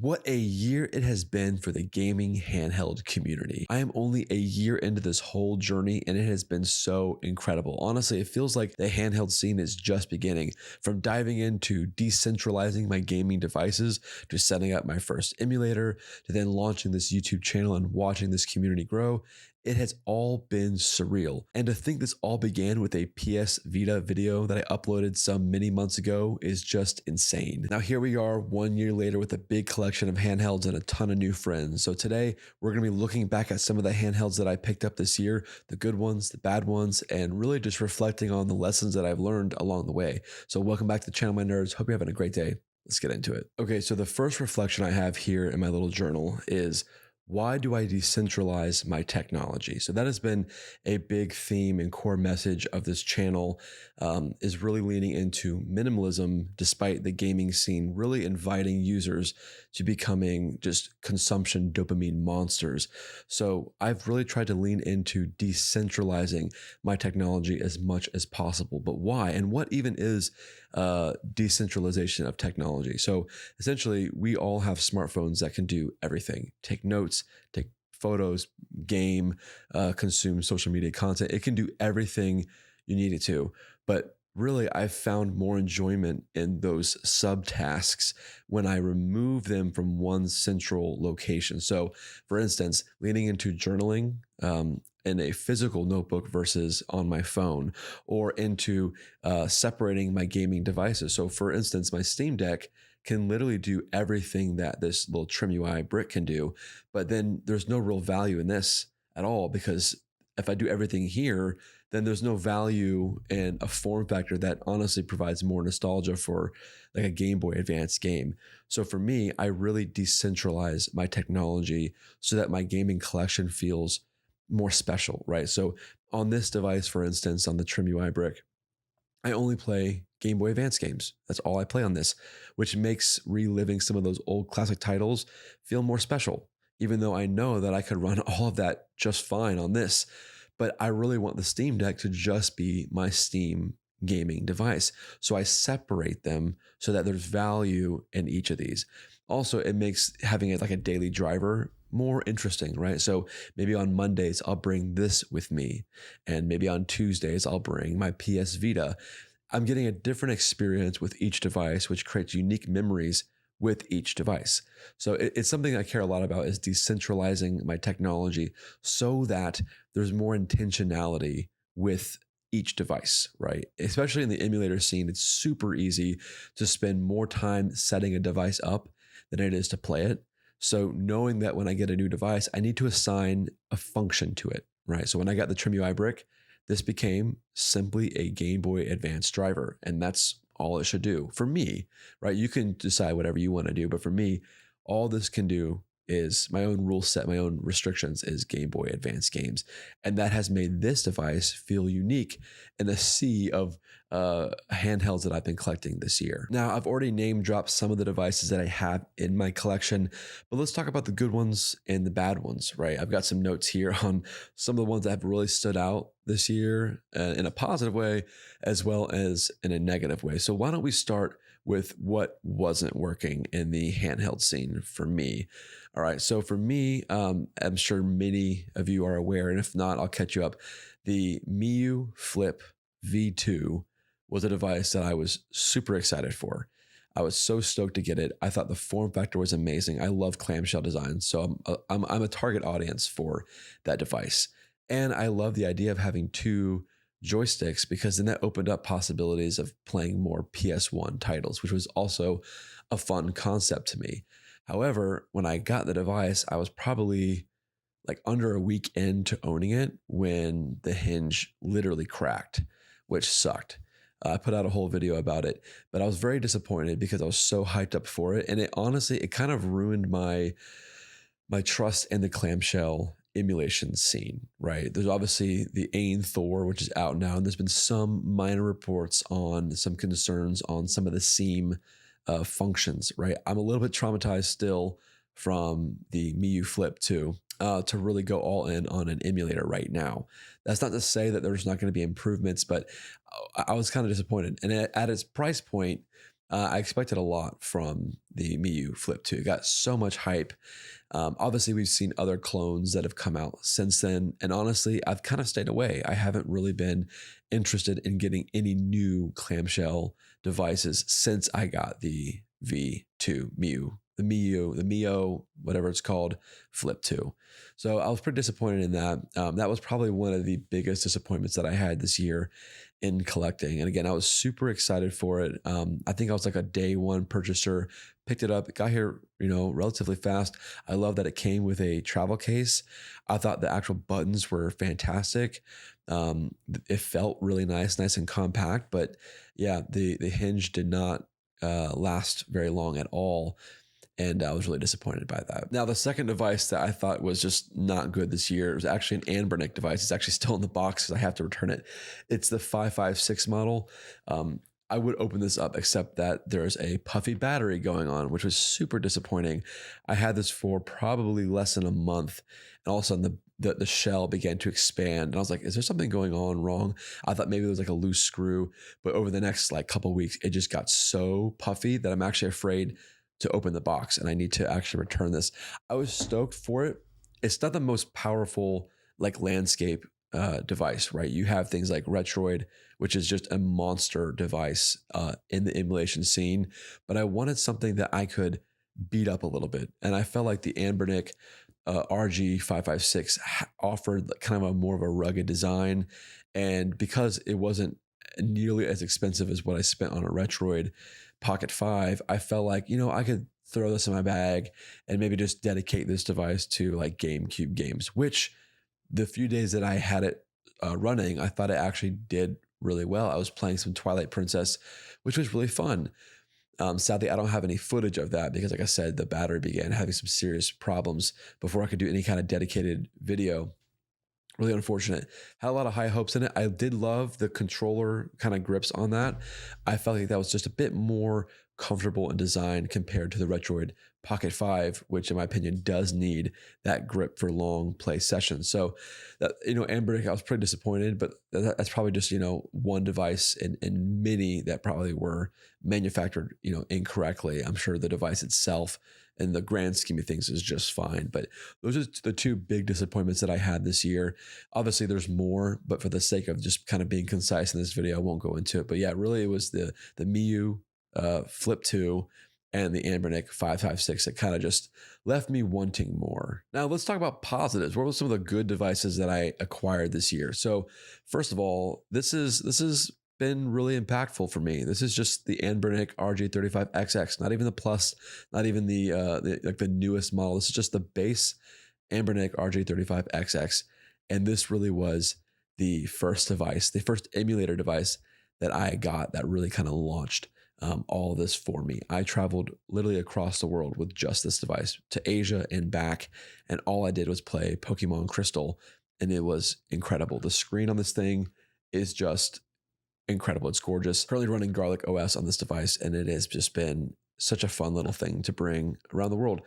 What a year it has been for the gaming handheld community. I am only a year into this whole journey and it has been so incredible. Honestly, it feels like the handheld scene is just beginning. From diving into decentralizing my gaming devices to setting up my first emulator to then launching this YouTube channel and watching this community grow, it has all been surreal. And to think this all began with a PS Vita video that I uploaded some many months ago is just insane. Now here we are 1 year later with a big collection of handhelds and a ton of new friends. So today we're going to be looking back at some of the handhelds that I picked up this year, the good ones, the bad ones, and really just reflecting on the lessons that I've learned along the way. So welcome back to the channel, my nerds. Hope you're having a great day. Let's get into it. Okay, so the first reflection I have here in my little journal is, why do I decentralize my technology? So that has been a big theme and core message of this channel, is really leaning into minimalism, despite the gaming scene really inviting users to becoming just consumption dopamine monsters. So I've really tried to lean into decentralizing my technology as much as possible. But why? And what even is decentralization of technology? So essentially, we all have smartphones that can do everything: take notes, take photos, game, consume social media content. It can do everything you need it to. But really, I've found more enjoyment in those subtasks when I remove them from one central location. So, for instance, leaning into journaling in a physical notebook versus on my phone, or into separating my gaming devices. So, for instance, my Steam Deck can literally do everything that this little trim UI brick can do, but then there's no real value in this at all, because if I do everything here, then there's no value in a form factor that honestly provides more nostalgia for like a Game Boy Advance game. So for me, I really decentralize my technology so that my gaming collection feels more special, right? So on this device, for instance, on the Trim UI brick, I only play Game Boy Advance games. That's all I play on this, which makes reliving some of those old classic titles feel more special, even though I know that I could run all of that just fine on this. But I really want the Steam Deck to just be my Steam gaming device. So I separate them so that there's value in each of these. Also, it makes having it like a daily driver more interesting, right? So maybe on Mondays, I'll bring this with me. And maybe on Tuesdays, I'll bring my PS Vita. I'm getting a different experience with each device, which creates unique memories with each device. So it's something I care a lot about, is decentralizing my technology so that there's more intentionality with each device, right? Especially in the emulator scene, it's super easy to spend more time setting a device up than it is to play it. So knowing that when I get a new device, I need to assign a function to it, right? So when I got the Trim UI brick, this became simply a Game Boy Advance driver, and that's all it should do for me, right? You can decide whatever you want to do, but for me, all this can do is my own rule set, my own restrictions is Game Boy Advance games. And that has made this device feel unique in a sea of handhelds that I've been collecting this year. Now, I've already name dropped some of the devices that I have in my collection, but let's talk about the good ones and the bad ones, right? I've got some notes here on some of the ones that have really stood out this year in a positive way as well as in a negative way. So why don't we start with what wasn't working in the handheld scene for me? All right, so for me, I'm sure many of you are aware, and if not, I'll catch you up. The Miu Flip V2 was a device that I was super excited for. I was so stoked to get it. I thought the form factor was amazing. I love clamshell design, so I'm a target audience for that device. And I love the idea of having two joysticks, because then that opened up possibilities of playing more PS1 titles, which was also a fun concept to me. However, when I got the device, I was probably like under a week into owning it when the hinge literally cracked, which sucked. I put out a whole video about it, but I was very disappointed because I was so hyped up for it. And it honestly, it kind of ruined my trust in the clamshell emulation scene, right? There's obviously the Ain Thor, which is out now, and there's been some minor reports on some concerns on some of the seam functions, right? I'm a little bit traumatized still from the Miu Flip 2 to really go all in on an emulator right now. That's not to say that there's not going to be improvements, but I was kind of disappointed. And at its price point, I expected a lot from the Miu Flip 2. It got so much hype. Obviously, we've seen other clones that have come out since then. And honestly, I've kind of stayed away. I haven't really been interested in getting any new clamshell devices since I got the V2 Miu, the Mio, whatever it's called, Flip 2. So I was pretty disappointed in that. That was probably one of the biggest disappointments that I had this year in collecting. And again, I was super excited for it. I think I was like a day one purchaser, picked it up, it got here, relatively fast. I love that it came with a travel case. I thought the actual buttons were fantastic. It felt really nice and compact, but yeah, the hinge did not last very long at all. And I was really disappointed by that. Now, the second device that I thought was just not good this year was actually an Anbernic device. It's actually still in the box because I have to return it. It's the 556 model. I would open this up, except that there's a puffy battery going on, which was super disappointing. I had this for probably less than a month, and all of a sudden the shell began to expand. And I was like, is there something going on wrong? I thought maybe it was like a loose screw, but over the next like couple of weeks, it just got so puffy that I'm actually afraid to open the box, and I need to actually return this. I was stoked for it. It's not the most powerful like landscape device, right? You have things like Retroid, which is just a monster device in the emulation scene, but I wanted something that I could beat up a little bit. And I felt like the Anbernic RG556 offered kind of a more of a rugged design. And because it wasn't nearly as expensive as what I spent on a Retroid Pocket 5, I felt like, I could throw this in my bag and maybe just dedicate this device to like GameCube games, which the few days that I had it running, I thought it actually did really well. I was playing some Twilight Princess, which was really fun. Sadly, I don't have any footage of that because, like I said, the battery began having some serious problems before I could do any kind of dedicated video. Really unfortunate. Had a lot of high hopes in it. I did love the controller kind of grips on that. I felt like that was just a bit more comfortable in design compared to the Retroid Pocket 5, which in my opinion does need that grip for long play sessions. So that, Anbernic, I was pretty disappointed, but that's probably just, one device in many that probably were manufactured, incorrectly. I'm sure the device itself in the grand scheme of things is just fine. But those are the two big disappointments that I had this year. Obviously there's more, but for the sake of just kind of being concise in this video, I won't go into it. But yeah, really it was the Miu Flip 2 and the Anbernic 556 that kind of just left me wanting more. Now let's talk about positives. What were some of the good devices that I acquired this year? So first of all, this is been really impactful for me. This is just the Anbernic RG35XX, not even the Plus, not even the newest model. This is just the base Anbernic RG35XX. And this really was the first device, the first emulator device that I got that really kind of launched all of this for me. I traveled literally across the world with just this device to Asia and back, and all I did was play Pokemon Crystal, and it was incredible. The screen on this thing is just incredible. It's gorgeous. Currently running Garlic OS on this device, and it has just been such a fun little thing to bring around the world.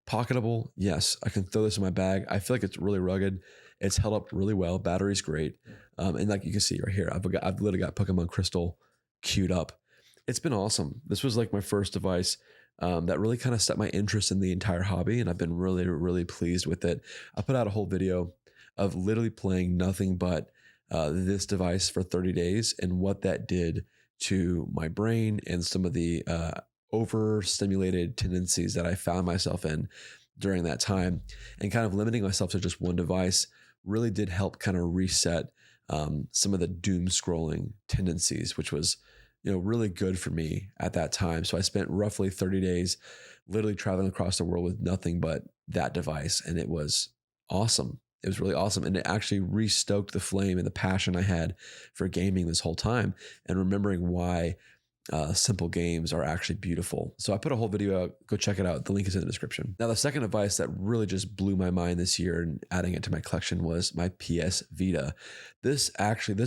Pocketable, yes, I can throw this in my bag. I feel like it's really rugged. It's held up really well. Battery's great. And like you can see right here, I've literally got Pokemon Crystal queued up. It's been awesome. This was like my first device that really kind of set my interest in the entire hobby, and I've been really, really pleased with it. I put out a whole video of literally playing nothing but this device for 30 days and what that did to my brain and some of the overstimulated tendencies that I found myself in during that time, and kind of limiting myself to just one device really did help kind of reset some of the doom scrolling tendencies, which was, really good for me at that time. So I spent roughly 30 days literally traveling across the world with nothing but that device. And it was awesome. It was really awesome. And it actually restoked the flame and the passion I had for gaming this whole time, and remembering why simple games are actually beautiful. So I put a whole video out. Go check it out. The link is in the description. Now, the second device that really just blew my mind this year and adding it to my collection was my PS Vita. This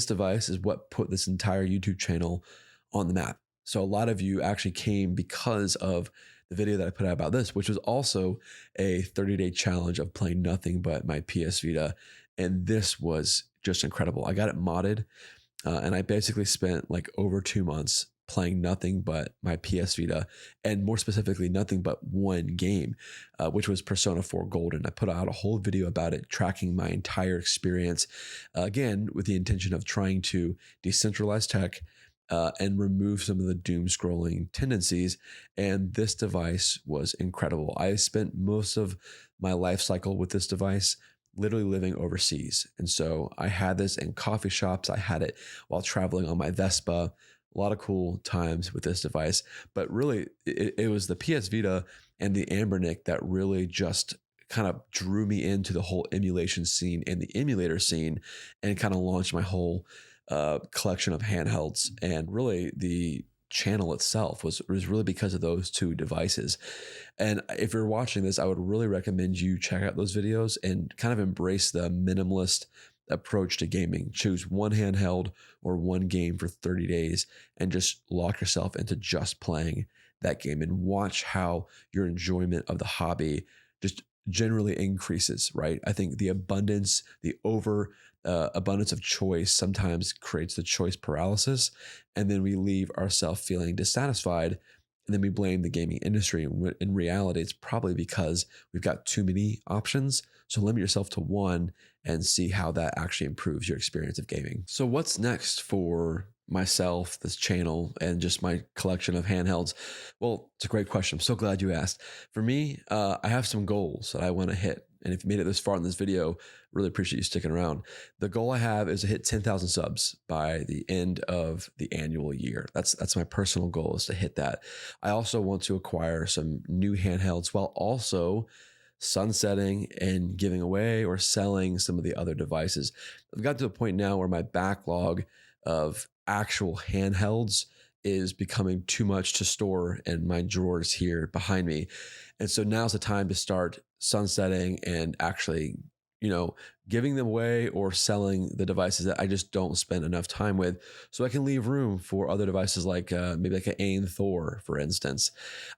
device is what put this entire YouTube channel on the map. So a lot of you actually came because of the video that I put out about this, which was also a 30-day challenge of playing nothing but my PS Vita. And this was just incredible. I got it modded, and I basically spent like over 2 months playing nothing but my PS Vita, and more specifically, nothing but one game, which was Persona 4 Golden. I put out a whole video about it, tracking my entire experience, again, with the intention of trying to decentralize tech. And remove some of the doom scrolling tendencies. And this device was incredible. I spent most of my life cycle with this device literally living overseas. And so I had this in coffee shops. I had it while traveling on my Vespa. A lot of cool times with this device. But really, it was the PS Vita and the Ambernick that really just kind of drew me into the whole emulation scene and the emulator scene, and kind of launched my whole collection of handhelds. And really, the channel itself was really because of those two devices. And if you're watching this, I would really recommend you check out those videos and kind of embrace the minimalist approach to gaming. Choose one handheld or one game for 30 days and just lock yourself into just playing that game, and watch how your enjoyment of the hobby just generally increases, right? I think the abundance, the over abundance of choice sometimes creates the choice paralysis. And then we leave ourselves feeling dissatisfied. And then we blame the gaming industry. In reality, it's probably because we've got too many options. So limit yourself to one and see how that actually improves your experience of gaming. So what's next for myself, this channel, and just my collection of handhelds? Well, it's a great question. I'm so glad you asked. For me, I have some goals that I want to hit. And if you made it this far in this video, really appreciate you sticking around. The goal I have is to hit 10,000 subs by the end of the annual year. That's my personal goal, is to hit that. I also want to acquire some new handhelds while also sunsetting and giving away or selling some of the other devices. I've got to a point now where my backlog of actual handhelds is becoming too much to store in my drawers here behind me. And so now's the time to start sunsetting and actually, giving them away or selling the devices that I just don't spend enough time with, so I can leave room for other devices like maybe like an AIM Thor, for instance.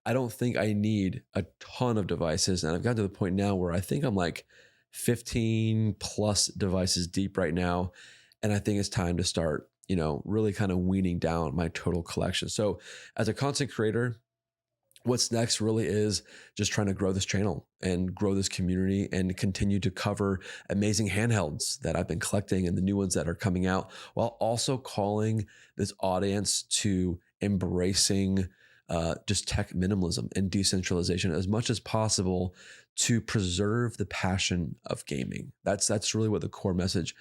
I don't think I need a ton of devices. And I've gotten to the point now where I think I'm like 15 plus devices deep right now. And I think it's time to start, really kind of weaning down my total collection. So as a content creator, what's next really is just trying to grow this channel and grow this community and continue to cover amazing handhelds that I've been collecting and the new ones that are coming out, while also calling this audience to embracing just tech minimalism and decentralization as much as possible to preserve the passion of gaming. That's really what the core message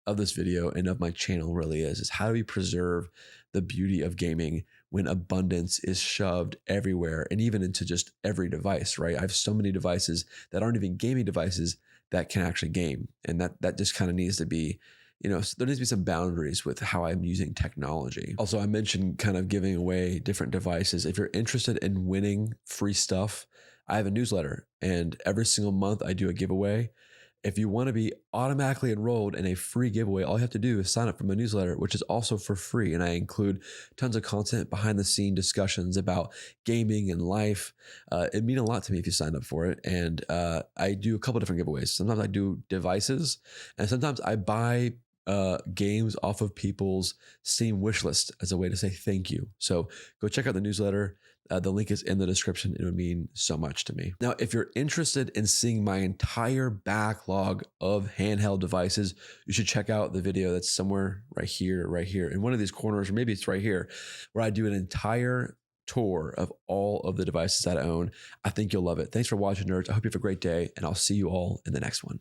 of this video and of my channel really is how do we preserve the beauty of gaming when abundance is shoved everywhere and even into just every device, right? I have so many devices that aren't even gaming devices that can actually game. And that just kind of needs to be, there needs to be some boundaries with how I'm using technology. Also, I mentioned kind of giving away different devices. If you're interested in winning free stuff, I have a newsletter, and every single month I do a giveaway. If you want to be automatically enrolled in a free giveaway, all you have to do is sign up for my newsletter, which is also for free. And I include tons of content, behind the scene discussions about gaming and life. It means a lot to me if you sign up for it. And I do a couple different giveaways. Sometimes I do devices, and sometimes I buy games off of people's Steam wish list as a way to say thank you. So go check out the newsletter. The link is in the description. It would mean so much to me. Now, if you're interested in seeing my entire backlog of handheld devices, you should check out the video that's somewhere right here, in one of these corners, or maybe it's right here, where I do an entire tour of all of the devices that I own. I think you'll love it. Thanks for watching, nerds. I hope you have a great day, and I'll see you all in the next one.